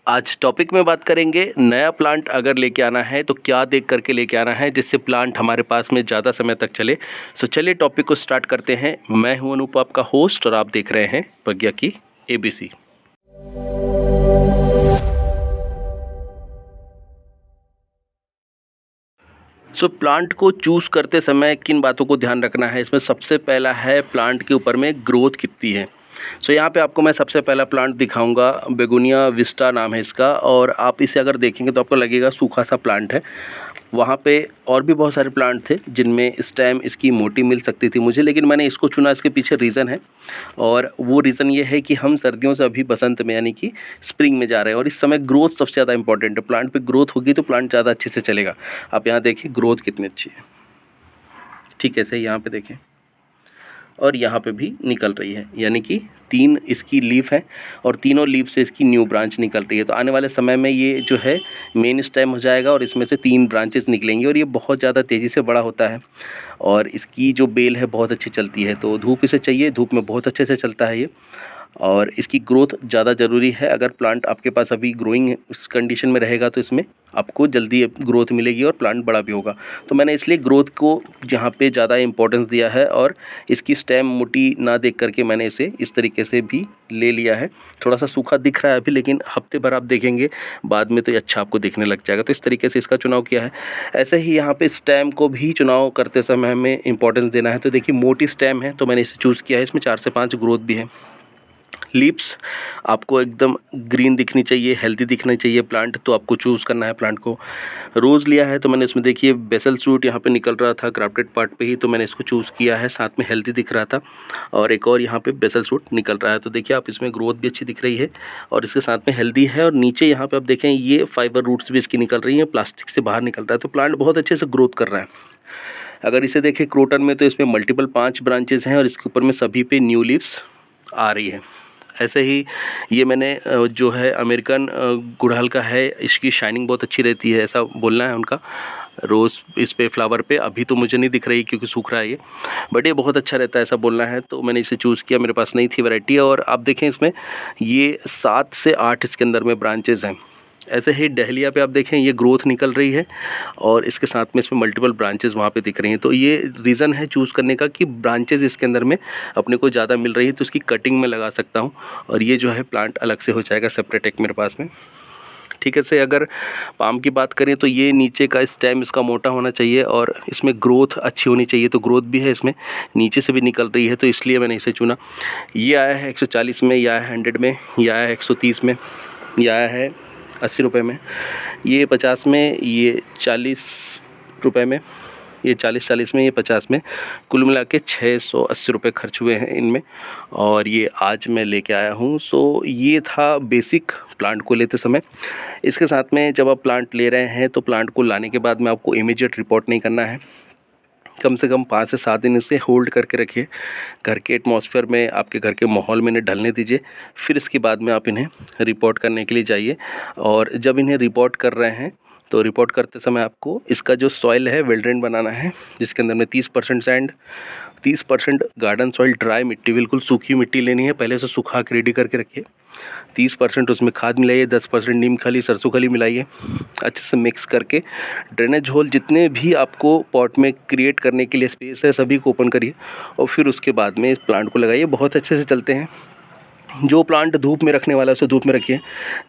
आज टॉपिक में बात करेंगे, नया प्लांट अगर लेके आना है तो क्या देख करके लेके आना है जिससे प्लांट हमारे पास में ज़्यादा समय तक चले। सो चलिए टॉपिक को स्टार्ट करते हैं। मैं हूं अनूप, आपका होस्ट, और आप देख रहे हैं प्रज्ञा की एबीसी। प्लांट को चूज़ करते समय किन बातों को ध्यान रखना है, इसमें सबसे पहला है प्लांट के ऊपर में ग्रोथ कितनी है। यहाँ पे आपको मैं सबसे पहला प्लांट दिखाऊंगा, बेगोनिया विस्टा नाम है इसका, और आप इसे अगर देखेंगे तो आपको लगेगा सूखा सा प्लांट है। वहाँ पे और भी बहुत सारे प्लांट थे जिनमें स्टेम इसकी मोटी मिल सकती थी मुझे, लेकिन मैंने इसको चुना। इसके पीछे रीज़न है, और वो रीज़न ये है कि हम सर्दियों से अभी बसंत में यानी कि स्प्रिंग में जा रहे हैं, और इस समय ग्रोथ सबसे ज़्यादा इंपॉर्टेंट है। प्लांट पे ग्रोथ होगी तो प्लांट ज़्यादा अच्छे से चलेगा। आप यहाँ देखिए ग्रोथ कितनी अच्छी है, ठीक है। सही, यहाँ पे देखें, और यहाँ पे भी निकल रही है, यानी कि 3 इसकी लीफ है और तीनों लीफ से इसकी न्यू ब्रांच निकल रही है। तो आने वाले समय में ये जो है मेन स्टेम हो जाएगा और इसमें से 3 ब्रांचेस निकलेंगी, और ये बहुत ज़्यादा तेज़ी से बड़ा होता है, और इसकी जो बेल है बहुत अच्छी चलती है। तो धूप इसे चाहिए, धूप में बहुत अच्छे से चलता है ये, और इसकी ग्रोथ ज़्यादा ज़रूरी है। अगर प्लांट आपके पास अभी ग्रोइंग इस कंडीशन में रहेगा तो इसमें आपको जल्दी ग्रोथ मिलेगी और प्लांट बड़ा भी होगा। तो मैंने इसलिए ग्रोथ को यहाँ पे ज़्यादा इंपॉर्टेंस दिया है, और इसकी स्टेम मोटी ना देख करके मैंने इसे इस तरीके से भी ले लिया है। थोड़ा सा सूखा दिख रहा है अभी, लेकिन हफ्ते भर आप देखेंगे बाद में तो ये अच्छा आपको दिखने लग जाएगा। तो इस तरीके से इसका चुनाव किया है। ऐसे ही यहाँ पे स्टेम को भी चुनाव करते समय हमें इंपॉर्टेंस देना है। तो देखिए मोटी स्टेम है तो मैंने इसे चूज़ किया है। इसमें 4 से 5 ग्रोथ भी है। लीव्स आपको एकदम ग्रीन दिखनी चाहिए, हेल्दी दिखना चाहिए प्लांट, तो आपको चूज़ करना है प्लांट को। रोज़ लिया है तो मैंने इसमें देखिए बेसल सूट यहाँ पे निकल रहा था ग्राफ्टेड पार्ट पे ही, तो मैंने इसको चूज़ किया है। साथ में हेल्दी दिख रहा था, और एक और यहाँ पे बेसल सूट निकल रहा है। तो देखिए आप इसमें ग्रोथ भी अच्छी दिख रही है और इसके साथ में हेल्दी है। और नीचे यहाँ पर आप देखें ये फाइबर रूट्स भी इसकी निकल रही हैं, प्लास्टिक से बाहर निकल रहा है, तो प्लांट बहुत अच्छे से ग्रोथ कर रहा है। अगर इसे देखें क्रोटन में तो इसमें मल्टीपल 5 ब्रांचेज़ हैं, और इसके ऊपर में सभी पे न्यू लीव्स आ रही है। ऐसे ही ये मैंने जो है अमेरिकन गुड़हल का है, इसकी शाइनिंग बहुत अच्छी रहती है, ऐसा बोलना है उनका। रोज़ इस पे फ्लावर पे अभी तो मुझे नहीं दिख रही क्योंकि सूख रहा है ये, बट ये बहुत अच्छा रहता है ऐसा बोलना है, तो मैंने इसे चूज़ किया। मेरे पास नहीं थी वैरायटी, और आप देखें इसमें ये 7 से 8 इसके अंदर में ब्रांचेज़ हैं। ऐसे ही डहलिया पे आप देखें ये ग्रोथ निकल रही है, और इसके साथ में इसमें मल्टीपल ब्रांचेज़ वहाँ पे दिख रही हैं। तो ये रीज़न है चूज़ करने का कि ब्रांचेज़ इसके अंदर में अपने को ज़्यादा मिल रही है, तो इसकी कटिंग में लगा सकता हूँ, और ये जो है प्लांट अलग से हो जाएगा सेपरेट एक मेरे पास में, ठीक है। से अगर पाम की बात करें तो ये नीचे का स्टेम इसका मोटा होना चाहिए, और इसमें ग्रोथ अच्छी होनी चाहिए। तो ग्रोथ भी है इसमें, नीचे से भी निकल रही है, तो इसलिए मैंने इसे चुना। ये आया है 140 में, ये आया है 100 में, ये आया है 130 में, ये आया है 80 रुपये में, ये 50 में, ये 40 रुपये में, ये 40 में, ये 50 में। कुल मिला के 680 रुपये खर्च हुए हैं इनमें, और ये आज मैं लेके आया हूँ। सो ये था बेसिक प्लांट को लेते समय। इसके साथ में जब आप प्लांट ले रहे हैं तो प्लांट को लाने के बाद में आपको इमीडिएट रिपोर्ट नहीं करना है। कम से कम 5 से 7 दिन इसे होल्ड करके रखिए, घर के एटमॉस्फेयर में, आपके घर के माहौल में इन्हें ढलने दीजिए। फिर इसके बाद में आप इन्हें रिपोर्ट करने के लिए जाइए। और जब इन्हें रिपोर्ट कर रहे हैं तो रिपोर्ट करते समय आपको इसका जो सॉइल है वेल ड्रेन बनाना है, जिसके अंदर में 30% सैंड, 30% गार्डन सॉइल, ड्राई मिट्टी, बिल्कुल सूखी मिट्टी लेनी है, पहले से सूखा के रेडी करके रखिए। 30% उसमें खाद मिलाइए, 10% नीम खली, सरसों खली मिलाइए, अच्छे से मिक्स करके ड्रेनेज होल जितने भी आपको पॉट में क्रिएट करने के लिए स्पेस है सभी को ओपन करिए, और फिर उसके बाद में इस प्लांट को लगाइए। बहुत अच्छे से चलते हैं। जो प्लांट धूप में रखने वाला है उसे धूप में रखिए।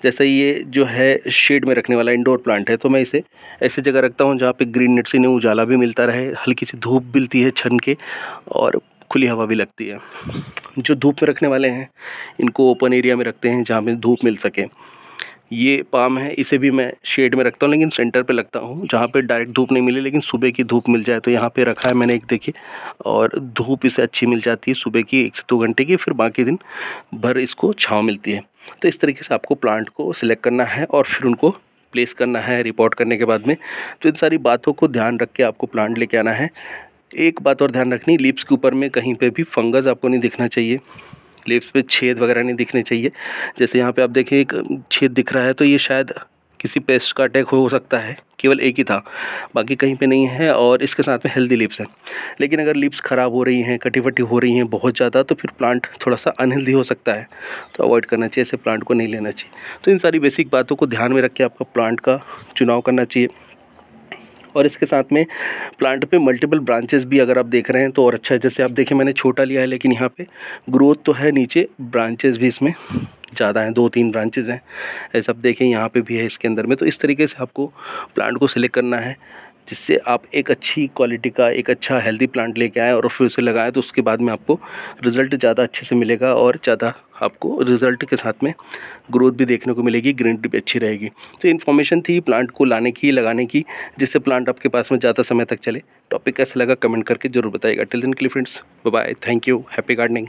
जैसे ये जो है शेड में रखने वाला इंडोर प्लांट है, तो मैं इसे ऐसी जगह रखता हूँ जहाँ पे ग्रीन नेट से इन्हें उजाला भी मिलता रहे, हल्की सी धूप मिलती है छन के, और खुली हवा भी लगती है। जो धूप में रखने वाले हैं इनको ओपन एरिया में रखते हैं जहाँ पे धूप मिल सके। ये पाम है, इसे भी मैं शेड में रखता हूँ, लेकिन सेंटर पे लगता हूँ जहाँ पे डायरेक्ट धूप नहीं मिले लेकिन सुबह की धूप मिल जाए। तो यहाँ पे रखा है मैंने एक, देखिए, और धूप इसे अच्छी मिल जाती है सुबह की 1 से 2 घंटे की, फिर बाकी दिन भर इसको छाँव मिलती है। तो इस तरीके से आपको प्लांट को सिलेक्ट करना है और फिर उनको प्लेस करना है रिपोर्ट करने के बाद में। तो इन सारी बातों को ध्यान रख के आपको प्लांट लेके आना है। एक बात और ध्यान रखनी, लीव्स के ऊपर में कहीं पे भी फंगस आपको नहीं दिखना चाहिए, लीव्स पे छेद वगैरह नहीं दिखने चाहिए। जैसे यहाँ पे आप देखिए एक छेद दिख रहा है, तो ये शायद किसी पेस्ट का अटैक हो सकता है, केवल एक ही था, बाकी कहीं पे नहीं है। और इसके साथ में हेल्दी लीव्स हैं। लेकिन अगर लीव्स ख़राब हो रही हैं, कटी-फटी हो रही हैं बहुत ज़्यादा, तो फिर प्लांट थोड़ा-सा अनहेल्दी हो सकता है, तो अवॉइड करना चाहिए, ऐसे प्लांट को नहीं लेना चाहिए। तो इन सारी बेसिक बातों को ध्यान में रख के आपका प्लांट का चुनाव करना चाहिए। और इसके साथ में प्लांट पे मल्टीपल ब्रांचेस भी अगर आप देख रहे हैं तो और अच्छा है। जैसे आप देखें मैंने छोटा लिया है, लेकिन यहाँ पे ग्रोथ तो है, नीचे ब्रांचेस भी इसमें ज़्यादा हैं, 2-3 ब्रांचेस हैं। ऐसा आप देखें यहाँ पे भी है इसके अंदर में। तो इस तरीके से आपको प्लांट को सिलेक्ट करना है, जिससे आप एक अच्छी क्वालिटी का एक अच्छा हेल्दी प्लांट लेके आएँ और फिर उसे लगाएँ, तो उसके बाद में आपको रिज़ल्ट ज़्यादा अच्छे से मिलेगा और ज़्यादा आपको रिज़ल्ट के साथ में ग्रोथ भी देखने को मिलेगी, ग्रीनरी भी अच्छी रहेगी। तो इन्फॉर्मेशन थी प्लांट को लाने की, लगाने की, जिससे प्लांट आपके पास में ज़्यादा समय तक चले। टॉपिक कैसा लगा कमेंट करके ज़रूर बताइएगा। टिल देन के लिए friends, bye bye, thank you, happy gardening.